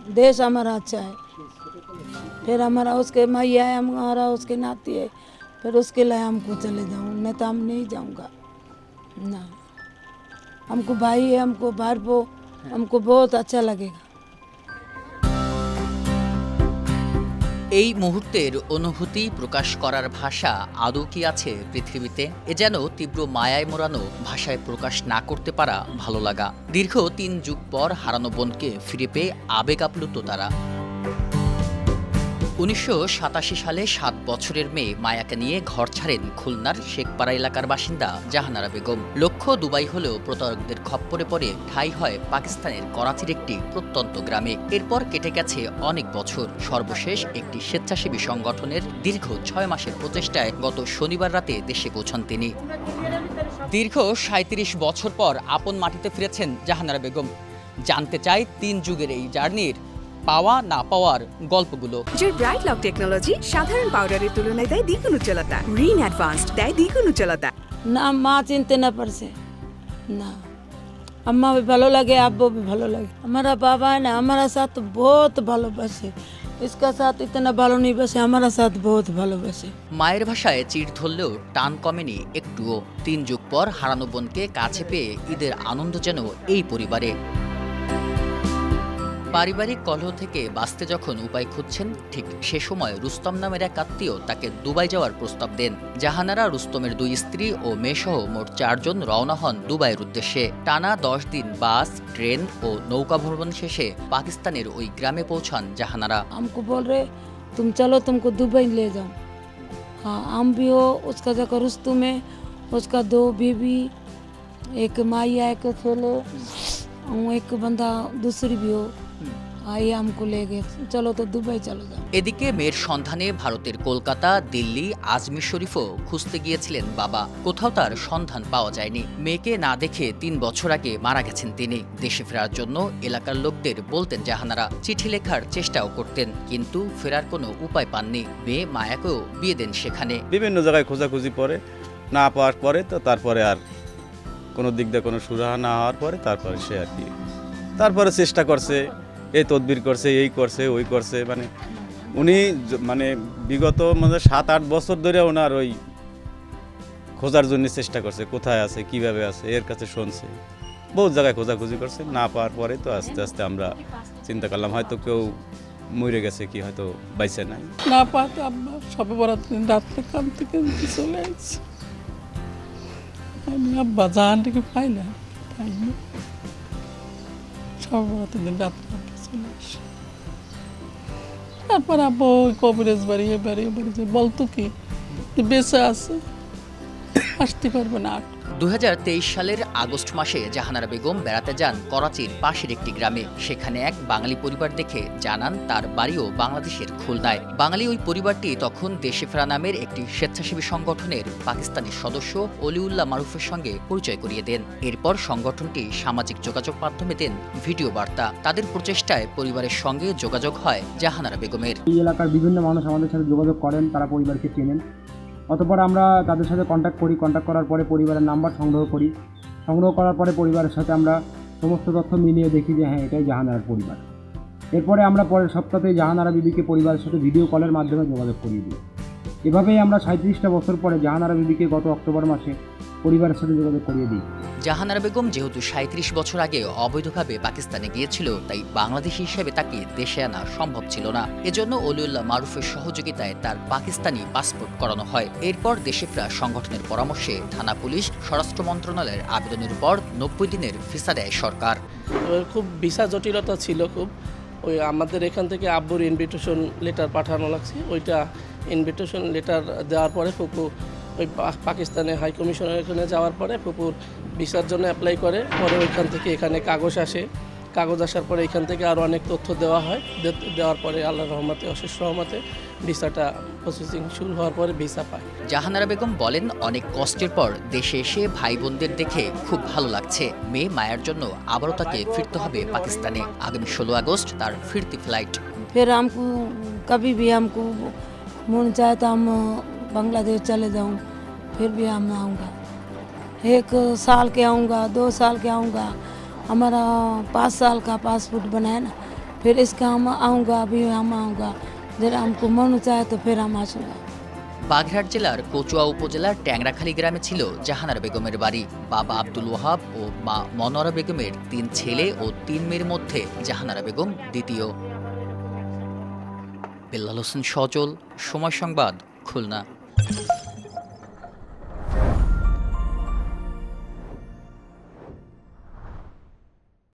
देश हमारा अच्छा है, फिर हमारा उसके मैया है, हमारा उसके नाती है, फिर उसके लिए हमको चले जाऊँ, नहीं तो हम नहीं जाऊँगा ना। हमको भाई है, हमको भाई, हमको बहुत अच्छा लगेगा। এই মুহূর্তের অনুভূতি প্রকাশ করার ভাষা আদৌ কি আছে পৃথিবীতে? এ যেন তীব্র মায়ায় মোড়ানো, ভাষায় প্রকাশ না করতে পারা ভালো লাগা। দীর্ঘ ৩ যুগ পর হারানো বোনকে ফিরে পেয়ে আবেগ আপ্লুত তারা। ১৯৮৭ সালে ৭ বছরের মেয়ে মায়াকে নিয়ে ঘর ছাড়েন খুলনার শেখপাড়া এলাকার বাসিন্দা জাহানারা বেগম। লক্ষ্য দুবাই হলেও প্রতারকদের খপ্পরে পড়ে ঠাঁই হয় পাকিস্তানের করাচির একটি প্রত্যন্ত গ্রামে। এরপর কেটে গেছে অনেক বছর। সর্বশেষ একটি স্বেচ্ছাসেবী সংগঠনের দীর্ঘ ৬ মাসের প্রচেষ্টায় গত শনিবার রাতে দেশে পৌঁছান তিনি। দীর্ঘ ৩৭ বছর পর আপন মাটিতে ফিরেছেন জাহানারা বেগম। জানতে চাই ৩ যুগের এই জার্নির পাওয়া না পাওয়ার গল্পগুলো। যে ব্রাইট লক টেকনোলজি সাধারণ পাউডারের তুলনায় দেয় দ্বিগুণ উজ্জ্বলতা, রিন অ্যাডভান্সড দেয় দ্বিগুণ উজ্জ্বলতা। না মা চিনতে না পারছে না, अम्मा भी ভালো লাগে, আব্বু भी ভালো লাগে। हमारा बाबा है ना हमारा साथ बहुत ভালোবাসে, इसका साथ इतना ভালো नहीं बसे, हमारा साथ बहुत ভালোবাসে। মায়ের ভাষায় চিড় ধরলেও টান কমেনি একটুও। ৩ যুগ পর হারানো বোনকে কাছে পেয়ে ঈদের আনন্দ যেন এই পরিবারে। পারিবারিক কলহ থেকে বাঁচতে যখন উপায় খুঁজছেন, ঠিক সে সময় রুস্তম নামের এক আত্মীয় তাকে দুবাই যাওয়ার প্রস্তাব দেন। জাহানারা, রুস্তমের ২ স্ত্রী ও মেয়েসহ মোট ৪ জন রওনা হন দুবাইয়ের উদ্দেশ্যে। টানা ১০ দিন বাস, ট্রেন ও নৌকা ভ্রমণ শেষে পাকিস্তানের ওই গ্রামে পৌঁছান জাহানারা। हमको बोल रहे तुम चलो, तुमको दुबई ले जाओ। हाँ, हम भी हो। उसका जगह रुस्तम में उसका 2 बीबी, एक माइया, एक खेले, एक बंदा दूसरी भी हो। आइए हमको ले गए, चलो तो दुबई चलो जाओ। এদিকে মেয়ের সন্ধানে ভারতের কলকাতা, দিল্লি, আজমির শরীফও খুঁজতে গিয়েছিলেন বাবা। কোথাও তার সন্ধান পাওয়া যায়নি। মেয়েকে না দেখে ৩ বছর আগে মারা গেছেন তিনি। দেশে ফেরার জন্য এলাকার লোকদের বলতেন জাহানারা, চিঠি লেখার চেষ্টাও করতেন, কিন্তু ফেরার কোনো উপায় পাননি। মেয়ে মায়াকেও বিয়ে দেন সেখানে। বিভিন্ন জায়গায় খোঁজাখুঁজি পরে না পাওয়ার পরে তো তারপরে আর কোনো দিক দিয়ে কোনো সুরাহা না হওয়ার পরে তারপরে সে আর কি তারপরে চেষ্টা করছে, এই তদবির করছে, এই করছে, ওই করছে। মানে উনি মানে বিগত ৭-৮ বছর ধরে ওনার ওই খোঁজার জন্য চেষ্টা করছে, কোথায় আছে, কিভাবে আছে, এর কাছে শুনছে, বহুত জায়গায় খোঁজাখুঁজি করছে। না পাওয়ার পরে তো আস্তে আস্তে আমরা চিন্তা করলাম হয়তো কেউ মরে গেছে, কি হয়তো বাইসে নাই। না পাতে আমরা সবে বরাত দিন রাত্রে কাম থেকে চলে আসছি। আমি আব্বা জাহানটাকে পাইলাম, পাইনি। সবে বরাতের দিন রাত্রে চলে আসি। তারপর আব্বা ওই কবরেজ বাড়িয়ে বাড়িয়ে বাড়িয়ে বলতো কি বেঁচে আছে, আসতে পারবে না। ২০২৩ সালের আগস্ট মাসে জাহানারা বেগম বেড়াতে যান করাচির পাশের একটি গ্রামে। সেখানে এক বাঙালি পরিবার দেখে জানান তার বাড়িও বাংলাদেশের খুলনায়। বাঙালি ওই পরিবারটি তখন দেশে ফেরা নামের একটি স্বেচ্ছাসেবী সংগঠনের পাকিস্তানি সদস্য অলিউল্লাহ মারুফের সঙ্গে পরিচয় করিয়ে দেন। এরপর সংগঠনটি সামাজিক যোগাযোগ মাধ্যমে দেন ভিডিও বার্তা। তাদের প্রচেষ্টায় পরিবারের সঙ্গে যোগাযোগ হয় জাহানারা বেগমের। এই এলাকার বিভিন্ন মানুষ আমাদের সাথে যোগাযোগ করেন, তারা পরিবারকে চেনেন। অতঃপর আমরা তাদের সাথে কন্ট্যাক্ট করি। কন্ট্যাক্ট করার পরে পরিবারের নাম্বার সংগ্রহ করি। সংগ্রহ করার পরে পরিবারের সাথে আমরা সমস্ত তথ্য মিলিয়ে দেখি যে হ্যাঁ, এটাই জাহানারার পরিবার। এরপরে আমরা পরের সপ্তাহে জাহানারা বিবিকে পরিবারের সাথে ভিডিও কলের মাধ্যমে যোগাযোগ করিয়ে দিই। এভাবেই আমরা ৩৭টা বছর পরে জাহানারা বিবিকে গত অক্টোবর মাসে পরিবারের সাথে যোগাযোগ করিয়ে দিই। জাহানারা বেগম যেহেতু ৩৭ বছর আগে অবৈধভাবে পাকিস্তানে গিয়েছিল, তাই বাংলাদেশি হিসেবে তাকে দেশে আনা সম্ভব ছিল না। এজন্য অলিউল্লাহ মারুফের সহযোগিতায় তার পাকিস্তানি পাসপোর্ট করানো হয়। এরপর দেশে ফেরা সংগঠনের পরামর্শে থানা পুলিশ, স্বরাষ্ট্র মন্ত্রণালয়ের আবেদনের পর ৯০ দিনের ভিসা দেয় সরকার। খুব ভিসা জটিলতা ছিল খুব। ওই আমাদের এখান থেকে আব্বুর ইনভিটেশন লেটার পাঠানো লাগছে। ওইটা ইনভিটেশন লেটার দেওয়ার পরে ফুপু ওই পাকিস্তানে হাই কমিশনের এখানে যাওয়ার পরে ফুপুর ভিসার জন্য অ্যাপ্লাই করে। পরে ওইখান থেকে এখানে কাগজ আসে। কাগজ আসার পরে এখান থেকে আরও অনেক তথ্য দেওয়া হয়। দেওয়ার পরে আল্লাহর রহমতে, অশেষ রহমতে ভিসাটা প্রসেসিং শুরু হওয়ার পরে ভিসা পায়। জাহানারা বেগম বলেন, অনেক কষ্টের পর দেশে এসে ভাই বোনদের দেখে খুব ভালো লাগছে। মেয়ে মায়ের জন্য আবারও তাকে ফিরতে হবে পাকিস্তানে। আগামী ১৬ আগস্ট তার ফিরতি ফ্লাইট। फिर हमको कभी भी हमको मन चाहे तो हम बांग्लादेश चले जाऊँ, फिर भी हम आऊँगा। 1 साल के आऊँगा, 2 साल के आऊँगा। हमारा 5 साल का पासपोर्ट बनाया ना, फिर इसका हम आऊँगा, अभी हम आऊँगा, जब हमको मन चाहे तो फिर हम आऊँगा। বাগেরহাট জেলার কচুয়া উপজেলার ট্যাংরাখালী গ্রামে ছিল জাহানারা বেগমের বাড়ি। বাবা আব্দুল ওয়াহাব ও মা মনোয়ারা বেগমের 3 ছেলে ও 3 মেয়ের মধ্যে জাহানারা বেগম দ্বিতীয়। বেলাল হোসেন সজল, সময় সংবাদ, খুলনা।